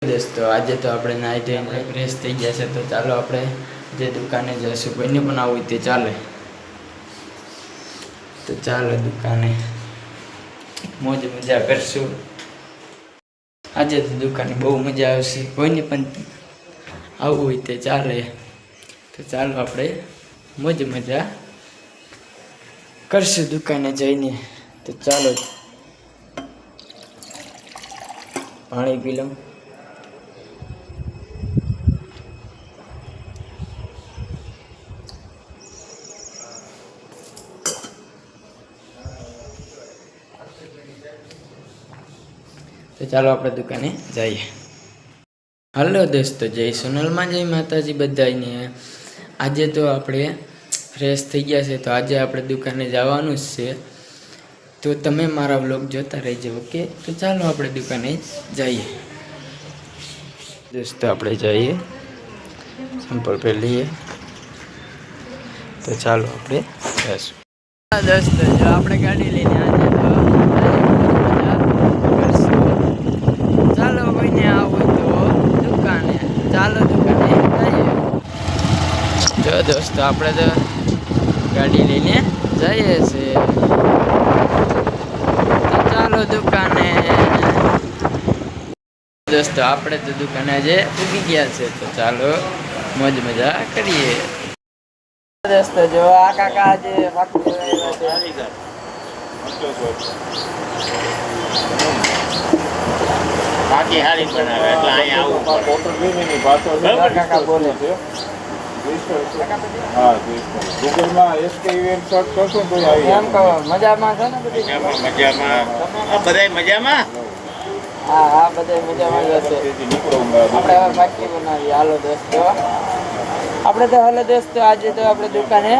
દોસ્તો આજે તો આપણે નાઈ ધોઈને ફ્રેશ થઈ ગયા છે, તો ચાલો આપણે જે દુકાને જઈશું. કોઈને પણ આવું તે ચાલે, તો ચાલો દુકાને મોજ મજા કરશું. આજે તો દુકાને બહુ મજા આવશે. કોઈને પણ આવવું હોય તે ચાલે, તો ચાલો આપણે મોજ મજા કરશું દુકાને જઈને. તો ચાલો પાણી પી લઉં. તો ચાલો આપણે દુકાને જઈએ. હલો દોસ્તો, જય સોનલમાં, જય માતાજી બધાને. આજે તો આપણે ફ્રેશ થઈ ગયા છે, તો આજે આપણે દુકાને જવાનું જ છે. તો તમે મારા વ્લોગ જોતા રહેજો, ઓકે? તો ચાલો આપણે દુકાને જઈએ. દોસ્તો આપણે જઈએ, સંપલ પહેરીએ, તો ચાલો આપણે જઈશું. દોસ્તો જો આપણે ગાડી લઈને આજે દોસ્તો આપણે તો ગાડી લઈને જઈએ છીએ. તો ચાલો દુકાને. દોસ્તો આપણે તો દુકાને આજે ઉગી ગયા છે, તો ચાલો મોજ મજા કરીએ. દોસ્તો જો આ કાકા આજે બાકી હારી બનાવે એટલે અહીંયા આવું કાકા બોલે છે. હા, ગૂગલમાં એસકે ઇવેન્ટ સર્ચ કરશો તો આવી એમ કહો. મજામાં છે ને બધી? મજામાં. બધાય મજામાં? હા હા, બધાય મજામાં જ હશે. આપણે હવે બાકી બનાવીએ. હાલો દોસ્તો આપણે તો આજે તો આપણે દુકાને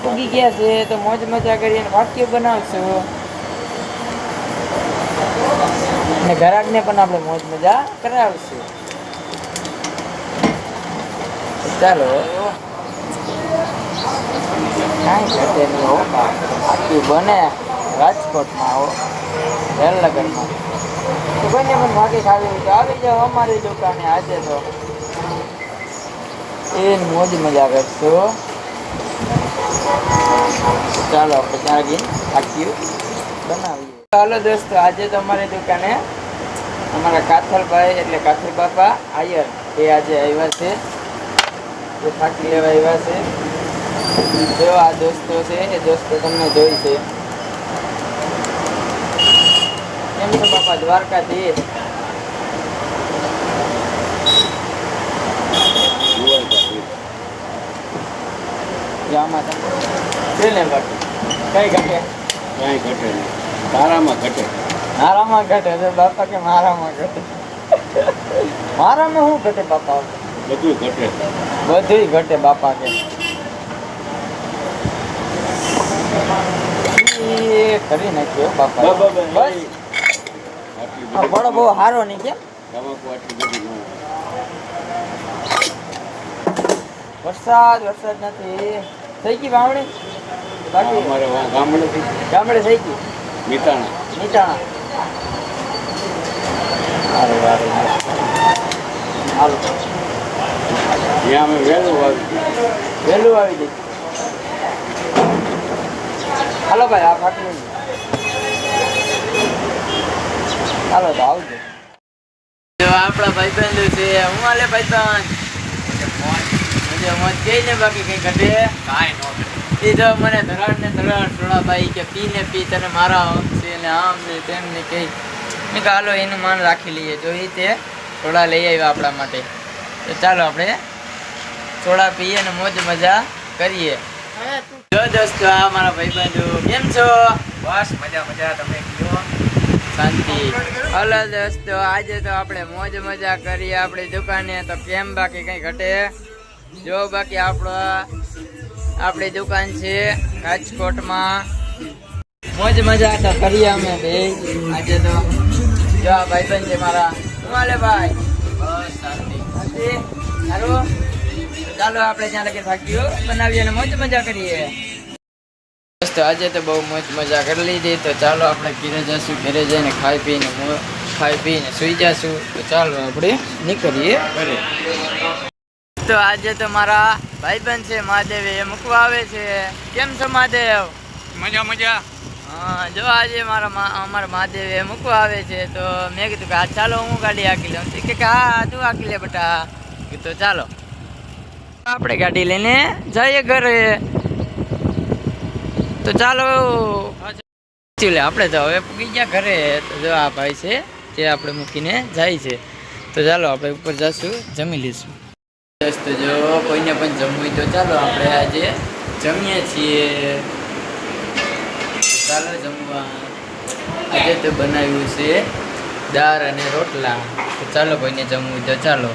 ઉગી ગયા છે, તો મોજ મજા કરીને વાટકીઓ બનાવશું અને ઘરાકને પણ આપણે મોજ મજા કરાવશું. ચાલો કાંઈ ઘટે નહીં હો, આખી બને રાજકોટમાં હો, વેલનગરમાં. તો કોઈને પણ ભાગી ખાવી હોય તો આવી જાઓ અમારી દુકાને. આજે તો એ મોજ મજા કરશું. ચાલો આપણે ત્યાં આગળ આખી બનાવીએ. ચાલો દોસ્તો આજે તો અમારી દુકાને અમારા કાથલભાઈ એટલે કાથલ બાપા આયર એ આજે આવ્યા છે. એ ફાંકી લેવા આવ્યા છે. જો આ દોસ્તો છે, એ દોસ્તો તમને જોઈ છે. કેમ છો બાપા? દ્વારકાધીશ. આમાં છે ને બાકી કઈ ઘટે? કાંઈ ઘટે નહીં. તારામાં ઘટે. મારામાં ઘટે છે બાપા કે મારામાં ઘટે? મારામાં શું ઘટે બાપા? બધું ઘટે. બધું ઘટે બાપા કે. કરી નાખ્યો બાપા. બસ બડો બહુ સારો નહીં કે તમાકુ આટલી બધી ન વરસાદ નથી થઈ ગઈ વાવણી બાકી. અમારે ગામડેથી ગામડે થઈ ગઈ. નીચાણા હાલો ત્યાં અમે વહેલું આવી ગઈ. હાલો ભાઈ આ ફાટલું હાલો તો આવજો. જો આપણા ભાઈબંધો છે. હું હાલે ભાઈબંધ? મોજ કઈ ને બાકી કઈ ઘટે કાંઈ ન એ જો મને ધરાડ થોડા ભાઈ કે પી તને મારા છે ને આમ ને તેમ ને કઈ મેં કે હાલો એનું માન રાખી લઈએ. જો એ તે થોડા લઈ આવ્યા આપણા માટે, તો ચાલો આપણે થોડા પીએ ને મોજ મજા કરીએ. જો દોસ્તો આ મારા ભાઈબંધો કેમ છો? બસ મજા. તમે કયો? શાંતિ. હલો દોસ્તો આજે તો આપણે મોજ મજા કરીએ આપણી દુકાને. તો કેમ બાકી કઈ ઘટે? જો બાકી આપણી દુકાન છે રાજકોટમાં. મોજ મજા તો કરીએ અમે બે આજે તો. જો આ ભાઈબંધ છે મારા. શું હાલે ભાઈ? બસ શાંતિ. સારું. ચાલો આપણે ત્યાં લગી ભાગ્યો બનાવીએ અને મોજ મજા કરીએ. દોસ્તો આજે તો બહુ મોજ મજા કરી લીધી, તો ચાલો આપણે ઘરે જઈશું. ઘરે જઈને ખાઈ પીને ખાઈ પીને સુઈ જશું. તો ચાલો આપણે નીકળીએ ઘરે. તો આજે તો મારા ભાઈબંધ છે મહાદેવ, એ મૂકવા આવે છે. કેમ છો મહાદેવ? મજા મજા. હા, જો આજે અમારા મહાદેવ એ મૂકવા આવે છે. તો મેં કીધું કે આ ચાલો હું ગાડી હાંકી લઉં. કે હા તું હાંકી લે બેટા. તો ચાલો આપણે ગાડી લઈને જઈએ ઘરે. તો ચાલો આપણે તો હવે પૂગી ગયા ઘરે. તો જો આ ભાઈ છે તે આપણે મૂકીને જાય છે. તો ચાલો આપણે ઉપર જશું, જમી લઈશું. તો જો કોઈને પણ જમવું હોય તો ચાલો આપણે આજે જમીએ છીએ. ચાલો જમવા. આજે તો બનાવ્યું છે દાળ અને રોટલા. તો ચાલો કોઈને જમવું હોય તો ચાલો.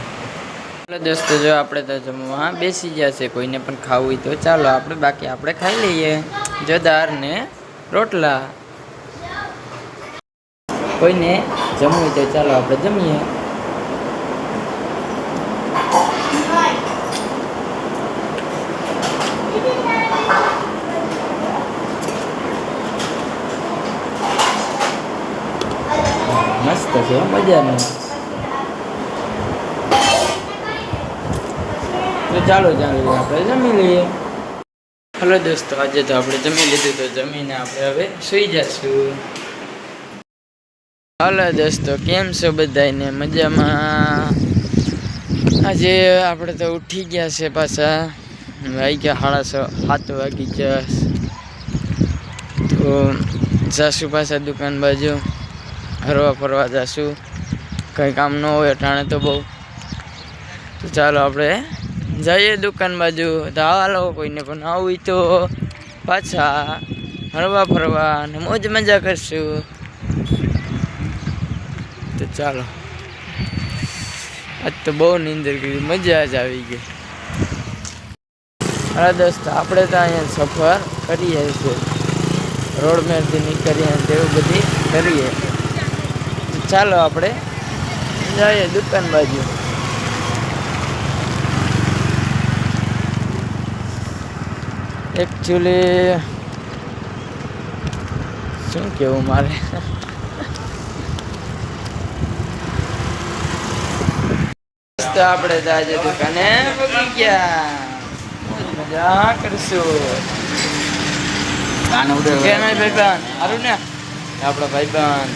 દોસ્તો જો આપણે તો જમવા બેસી ગયા છે. કોઈને પણ ખાવું હોય તો ચાલો આપણે, બાકી આપણે ખાઈ લઈએ. જો દાળ ને રોટલા. કોઈને જમવું હોય તો ચાલો આપણે જમીએ. મસ્ત છે, મજાનું. તો ચાલો આપણે જમી લઈએ. હલો દોસ્તો, આજે તો આપણે જમી લીધું. તો જમીને આપણે હવે સુઈ જશું. હલો દોસ્તો, કેમ છો બધાને? મજામાં? આજે આપણે તો ઉઠી ગયા છે પાછા. વાગી ગયા 7:30 વાગી ગયા. તો જાશું પાછા દુકાન બાજુ, હરવા ફરવા જાશું. કંઈ કામ ન હોય અટાણે તો બહુ. તો ચાલો આપણે જઈએ દુકાન બાજુ. તો હાલો કોઈને પણ આવું હોય તો પાછા હરવા ફરવા અને મોજ મજા કરશું. તો ચાલો, આજ તો બહુ નીંદર કરી, મજા જ આવી ગઈ. હા દોસ્તો, આપણે તો અહીંયા સફર કરીએ છીએ, રોડ મેરથી નીકળીએ તેવું બધી કરીએ. ચાલો આપણે જઈએ દુકાન બાજુ. એકચ્યુઅલી શું કેવું મારે, તો આપણે તો આજે દુકાને પગી ગયા, મજા કરશું. કે નહીં ભાઈબંધ? સારું ને આપણો ભાઈબંધ.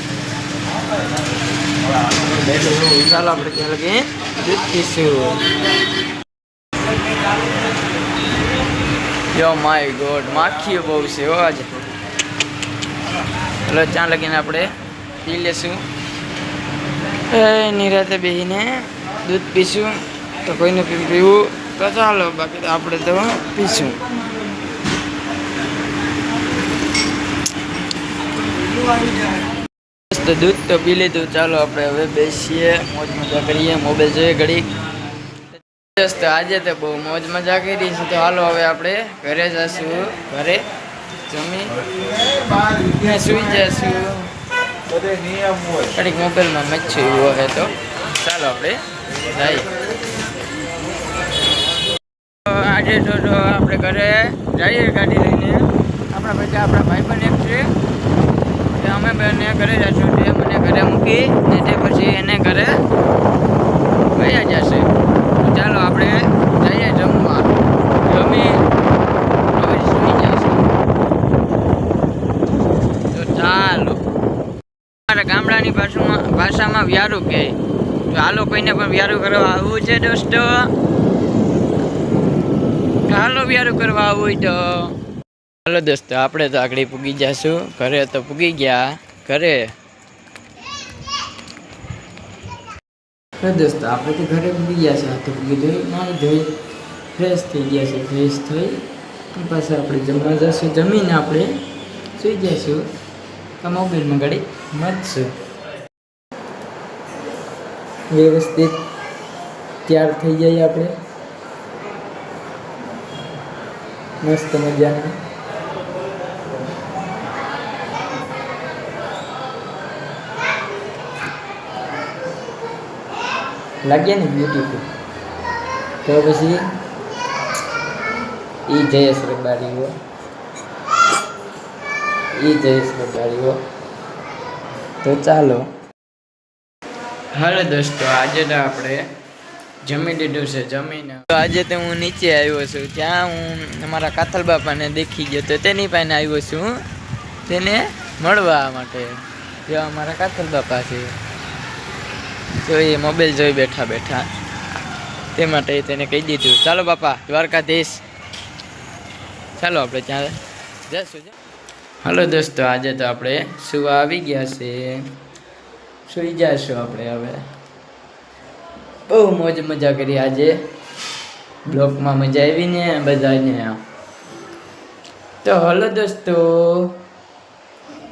ચાલો આપણે ત્યાં લગી દૂધ પીશું. યો માય ગોડ, માખીઓ બહુ છે હો આજે. ચલો ત્યાં લગીને આપણે પી લેશું. નિરાતે બેસીને દૂધ પીશું. તો કોઈને પીવું તો ચાલો, બાકી તો આપણે તો પીશું. તો દૂધ તો પી લીધું. ચાલો આપણે હવે બેસીએ, મોજ મજા કરીએ, મોબાઈલ જોઈએ ઘડી. દોસ્તો આજે તો બહુ મોજ મજા કરી છે. તો હાલો હવે આપણે ઘરે જશું. ઘરે જમી સુઈ જશું. કડીક મોબાઈલમાં મેચ છે એવું હોય તો ચાલો આપણે જઈએ. આજે તો આપણે ઘરે જઈએ ગાડી લઈને. આપણા ભાઈબંધ એક છે, અમે બંને ઘરે જશું. તે મને ઘરે મૂકી ને તે પછી એને ઘરે ગયા જશે. ચાલો આપણે જઈએ જમવા. જમી હવે સુઈ જશું. તો ચાલો, મારા ગામડાની ભાષામાં વ્યારું કહે. તો હાલો કોઈને પણ વ્યારું કરવા આવવું છે દોસ્તો? હાલો વ્યારું કરવા આવવું હોય તો હાલો દોસ્તો, આપણે તો આગળ પૂગી જશું. ઘરે તો પૂગી ગયા ઘરે. દોસ્તો આપણે તો ઘરે પૂગી ગયા છે. હાથ પૂગી ધોઈ નાહી ધોઈ ફ્રેશ થઈ ગયા છે. ફ્રેશ થઈ પાછા આપણે જમવા જશું. જમીને આપણે સુઈ જઈશું. મોબાઈલમાં ઘડી મચશું. વ્યવસ્થિત તૈયાર થઈ જઈએ આપણે મસ્ત મજાના. લાગ્યા ને બ્યુટીફુલ. તો પછી જયેશ રબારીઓ, જયેશ રબારીઓ. તો ચાલો હાલો દોસ્તો, આજે તો આપણે જમી લીધું છે. જમીને તો આજે તો હું નીચે આવ્યો છું. ત્યાં હું અમારા કાથલ બાપાને દેખી ગયો તો તેની પાસે આવ્યો છું તેને મળવા માટે. જો અમારા કાથલ બાપા છે, જો એ મોબાઈલ જોઈ બેઠા બેઠા, તે માટે તેને કહી દીધું ચાલો બાપા દ્વારકાધીશ, ચાલો આપણે ત્યાં જઈશું. હાલો દોસ્તો, આજે તો આપણે સુવા આવી ગયા છે, સુઈ જઈશું આપણે હવે. બહુ મોજ મજા કરી આજે, બ્લોકમાં મજા આવી ને બધાને. તો હાલો દોસ્તો,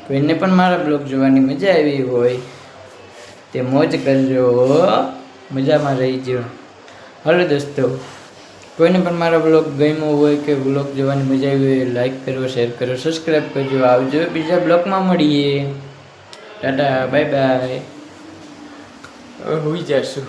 કોઈને પણ મારા બ્લોગ જોવાની મજા આવી હોય તે મોજ કરજો, મજામાં રહીજો. હાલો દોસ્તો, કોઈને પણ મારો બ્લોગ ગમ્યો હોય કે બ્લોગ જોવાની મજા આવી હોય, લાઈક કરો, શેર કરો, સબસ્ક્રાઈબ કરજો. આવજો, બીજા બ્લોગમાં મળીએ. Tata, bye bye. હવે હોઈ જશું.